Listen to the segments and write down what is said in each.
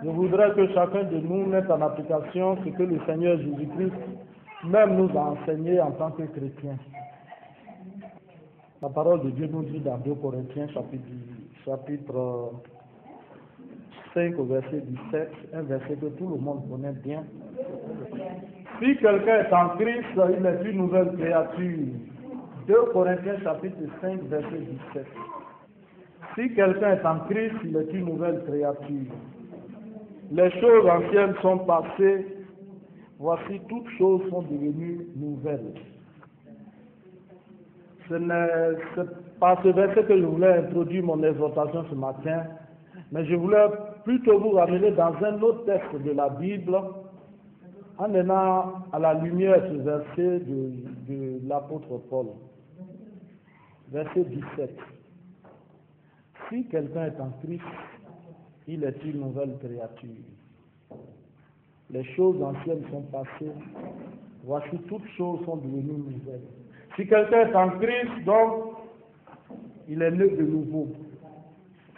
Je voudrais que chacun de nous mette en application ce que le Seigneur Jésus-Christ même nous a enseigné en tant que chrétiens. La parole de Dieu nous dit dans 2 Corinthiens chapitre 5 au verset 17, un verset que tout le monde connaît bien. Si quelqu'un est en Christ, il est une nouvelle créature. 2 Corinthiens chapitre 5 verset 17. Si quelqu'un est en Christ, il est une nouvelle créature. Les choses anciennes sont passées, voici toutes choses sont devenues nouvelles. Ce n'est pas ce verset que je voulais introduire mon exhortation ce matin, mais je voulais plutôt vous ramener dans un autre texte de la Bible, en menant à la lumière ce verset de l'apôtre Paul. Verset 17. Si quelqu'un est en Christ, il est une nouvelle créature. Les choses anciennes sont passées, voici toutes choses sont devenues nouvelles. Si quelqu'un est en Christ, donc, il est né de nouveau.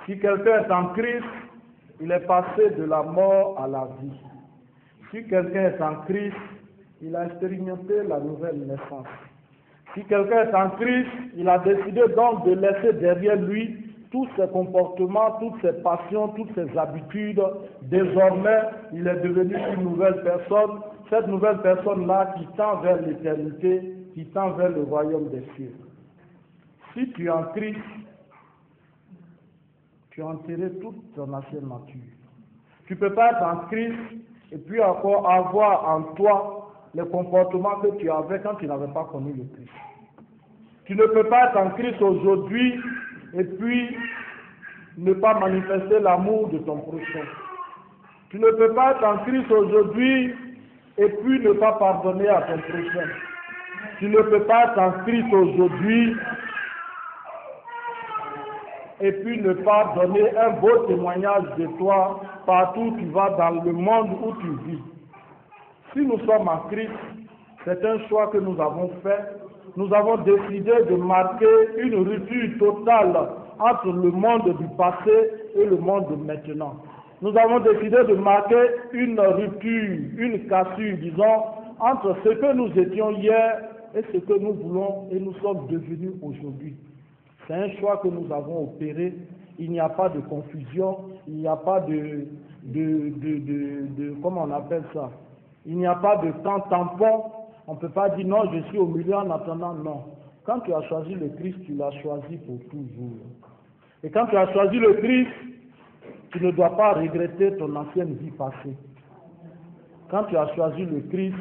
Si quelqu'un est en Christ, il est passé de la mort à la vie. Si quelqu'un est en Christ, il a expérimenté la nouvelle naissance. Si quelqu'un est en Christ, il a décidé donc de laisser derrière lui tous ses comportements, toutes ses passions, toutes ses habitudes. Désormais, il est devenu une nouvelle personne. Cette nouvelle personne-là qui tend vers l'éternité, qui tend vers le royaume des cieux. Si tu es en Christ, tu as enterré toute ton ancienne nature. Tu ne peux pas être en Christ et puis encore avoir en toi les comportements que tu avais quand tu n'avais pas connu le Christ. Tu ne peux pas être en Christ aujourd'hui et puis ne pas manifester l'amour de ton prochain. Tu ne peux pas être en Christ aujourd'hui et puis ne pas pardonner à ton prochain. Tu ne peux pas être en Christ aujourd'hui et puis ne pas donner un beau témoignage de toi partout où tu vas dans le monde où tu vis. Si nous sommes en Christ, c'est un choix que nous avons fait. Nous avons décidé de marquer une rupture totale entre le monde du passé et le monde de maintenant. Nous avons décidé de marquer une rupture, une cassure, disons, entre ce que nous étions hier et ce que nous voulons et nous sommes devenus aujourd'hui. C'est un choix que nous avons opéré. Il n'y a pas de confusion, il n'y a pas de comment on appelle ça? Il n'y a pas de temps tampon. On ne peut pas dire non, je suis au milieu en attendant, non. Quand tu as choisi le Christ, tu l'as choisi pour toujours. Et quand tu as choisi le Christ, tu ne dois pas regretter ton ancienne vie passée. Quand tu as choisi le Christ,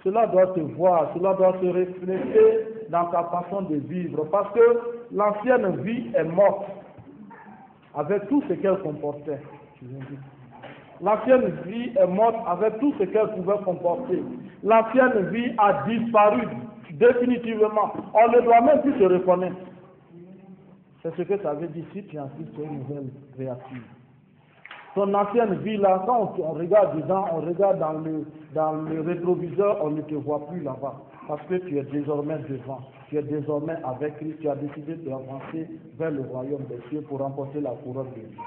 cela doit te voir, cela doit se refléter dans ta façon de vivre. Parce que l'ancienne vie est morte avec tout ce qu'elle comportait. L'ancienne vie est morte avec tout ce qu'elle pouvait comporter. L'ancienne vie a disparu définitivement. On ne doit même plus se reconnaître. C'est ce que ça veut dire si tu es en Christ, tu es une nouvelle créature. Ton ancienne vie là, quand on regarde dedans, on regarde dans le rétroviseur, on ne te voit plus là-bas. Parce que tu es désormais devant. Tu es désormais avec Christ. Tu as décidé d'avancer vers le royaume des cieux pour remporter la couronne de vie.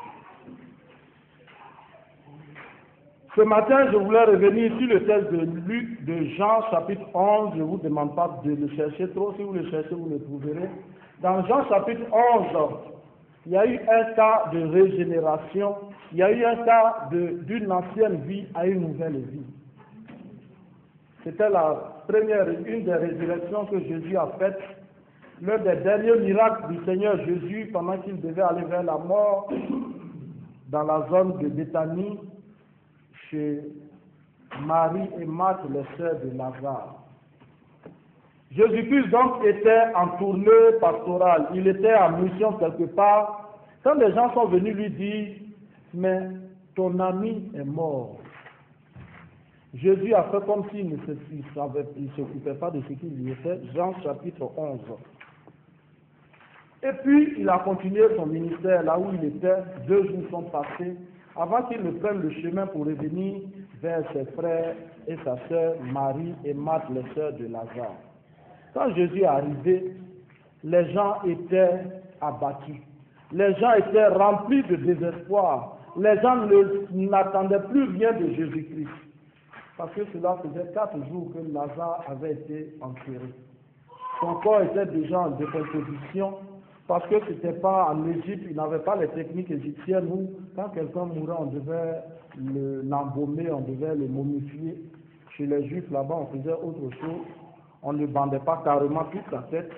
Ce matin, je voulais revenir sur le texte de Jean, chapitre 11. Je ne vous demande pas de le chercher trop. Si vous le cherchez, vous le trouverez. Dans Jean, chapitre 11, il y a eu un cas de régénération. Il y a eu un cas d'une ancienne vie à une nouvelle vie. C'était une des résurrections que Jésus a faites. L'un des derniers miracles du Seigneur Jésus pendant qu'il devait aller vers la mort dans la zone de Béthanie, chez Marie et Marthe, les sœurs de Lazare. Jésus-Christ donc était en tournée pastorale, il était en mission quelque part. Quand les gens sont venus lui dire, mais ton ami est mort. Jésus a fait comme s'il ne s'occupait pas de ce qu'il lui était. Jean chapitre 11. Et puis il a continué son ministère là où il était. 2 jours sont passés avant qu'il ne prenne le chemin pour revenir vers ses frères et sa sœur Marie et Marthe, les sœurs de Lazare. Quand Jésus est arrivé, les gens étaient abattus. Les gens étaient remplis de désespoir les gens n'attendaient plus rien de Jésus-Christ. Parce que cela faisait 4 jours que Lazare avait été enterré. Son corps était déjà en décomposition, parce que ce n'était pas en Égypte, ils n'avaient pas les techniques égyptiennes où, quand quelqu'un mourait, on devait l'embaumer, on devait le momifier. Chez les Juifs, là-bas, on faisait autre chose. On ne bandait pas carrément toute la tête,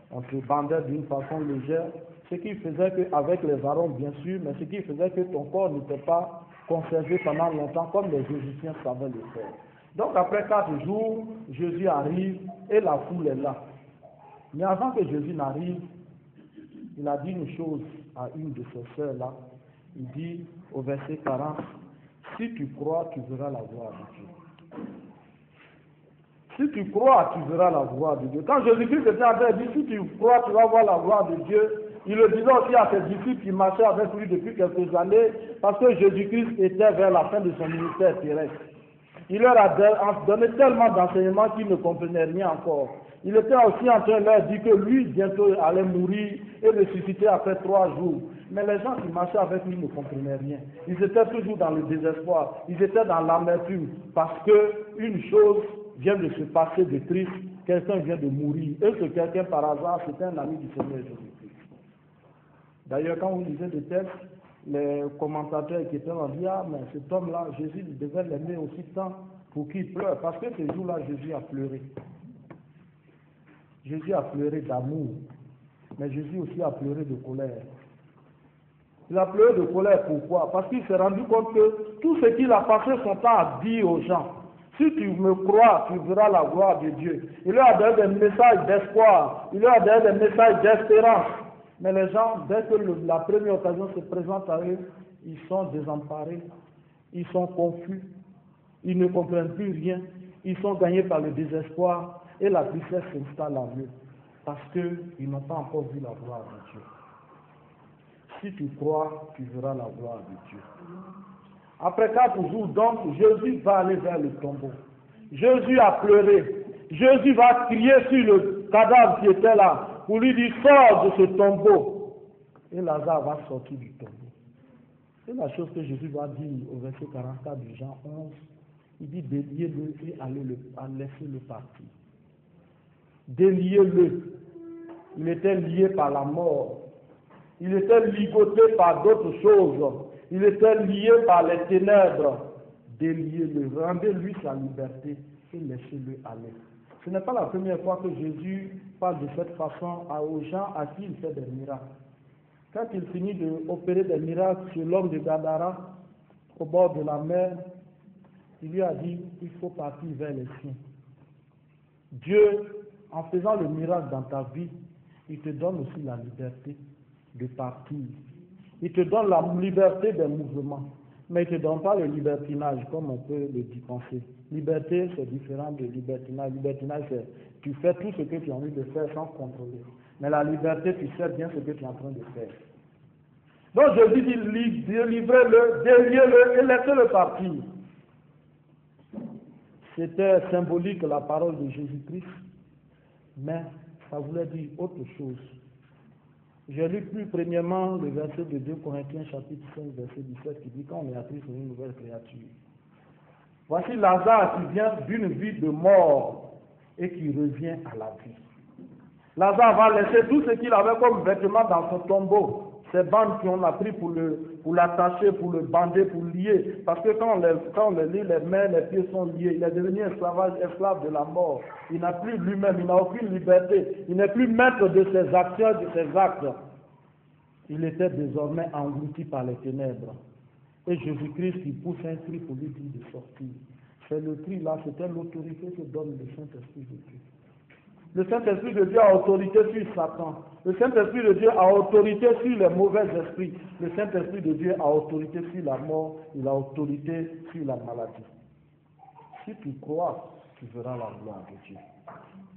on se bandait d'une façon légère, ce qui faisait qu'avec les arômes, bien sûr, mais ce qui faisait que ton corps n'était pas conservé pendant longtemps, comme les Égyptiens savaient le faire. Donc, après 4 jours, Jésus arrive et la foule est là. Mais avant que Jésus n'arrive, il a dit une chose à une de ses sœurs là. Il dit au verset 40, si tu crois, tu verras la gloire de Dieu. Si tu crois, tu verras la gloire de Dieu. Quand Jésus-Christ était en train de dire, si tu crois, tu vas voir la gloire de Dieu, il le disait aussi à ses disciples qui marchaient avec lui depuis quelques années, parce que Jésus-Christ était vers la fin de son ministère terrestre. Il leur a donné tellement d'enseignements qu'ils ne comprenaient rien encore. Il était aussi en train de leur dire que lui, bientôt, allait mourir et ressusciter après 3 jours. Mais les gens qui marchaient avec lui ne comprenaient rien. Ils étaient toujours dans le désespoir. Ils étaient dans l'amertume. Parce qu'une chose vient de se passer de triste. Quelqu'un vient de mourir. Et ce quelqu'un, par hasard, c'était un ami du Seigneur Jésus-Christ. D'ailleurs, quand vous lisez des textes, les commentateurs qui étaient là disent, ah, mais cet homme-là, Jésus devait l'aimer aussi tant pour qu'il pleure. Parce que ce jour-là, Jésus a pleuré. Jésus a pleuré d'amour, mais Jésus aussi a pleuré de colère. Il a pleuré de colère, pourquoi? Parce qu'il s'est rendu compte que tout ce qu'il a passé son temps à dire aux gens, si tu me crois, tu verras la gloire de Dieu. Il leur a donné des messages d'espoir, il leur a donné des messages d'espérance. Mais les gens, dès que la première occasion se présente à eux, ils sont désemparés, ils sont confus, ils ne comprennent plus rien, ils sont gagnés par le désespoir. Et la tristesse s'installe en eux, parce qu'ils n'ont pas encore vu la gloire de Dieu. Si tu crois, tu verras la gloire de Dieu. Après 4 jours, donc, Jésus va aller vers le tombeau. Jésus a pleuré. Jésus va crier sur le cadavre qui était là, pour lui dire, sors de ce tombeau. Et Lazare va sortir du tombeau. C'est la chose que Jésus va dire au verset 44 du Jean 11. Il dit, déliez-le et laissez-le partir. Déliez-le. Il était lié par la mort. Il était ligoté par d'autres choses. Il était lié par les ténèbres. Déliez-le. Rendez-lui sa liberté et laissez-le aller. Ce n'est pas la première fois que Jésus parle de cette façon aux gens à qui il fait des miracles. Quand il finit d'opérer des miracles sur l'homme de Gadara, au bord de la mer, il lui a dit, il faut partir vers les siens. Dieu, en faisant le miracle dans ta vie, il te donne aussi la liberté de partir. Il te donne la liberté des mouvements, mais il ne te donne pas le libertinage, comme on peut le penser. Liberté, c'est différent de libertinage. Libertinage, c'est tu fais tout ce que tu as envie de faire sans contrôler. Mais la liberté, tu sais bien ce que tu es en train de faire. Donc Jésus dit, délivrez-le, déliez-le et laissez-le partir. C'était symbolique la parole de Jésus-Christ, mais ça voulait dire autre chose. J'ai lu plus premièrement le verset de 2 Corinthiens chapitre 5 verset 17 qui dit quand on est à Christ, on est une nouvelle créature. Voici Lazare qui vient d'une vie de mort et qui revient à la vie. Lazare va laisser tout ce qu'il avait comme vêtement dans son tombeau. Ces bandes qu'on a pris pour l'attacher, pour le bander, pour le lier. Parce que quand on le lit, les mains, les pieds sont liés. Il est devenu esclave de la mort. Il n'a plus lui-même, il n'a aucune liberté. Il n'est plus maître de ses actions, de ses actes. Il était désormais englouti par les ténèbres. Et Jésus-Christ qui pousse un cri pour lui dire de sortir. C'est le cri là, c'était l'autorité que donne le Saint-Esprit de Dieu. Le Saint-Esprit de Dieu a autorité sur Satan. Le Saint-Esprit de Dieu a autorité sur les mauvais esprits. Le Saint-Esprit de Dieu a autorité sur la mort. Il a autorité sur la maladie. Si tu crois, tu verras la gloire de Dieu.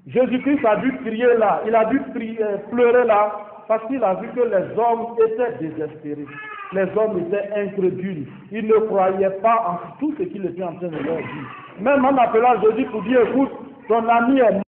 Jésus-Christ a dû crier là. Il a dû pleurer là parce qu'il a vu que les hommes étaient désespérés. Les hommes étaient incrédules. Ils ne croyaient pas en tout ce qu'il était en train de leur dire. Même en appelant Jésus pour dire, écoute, ton ami est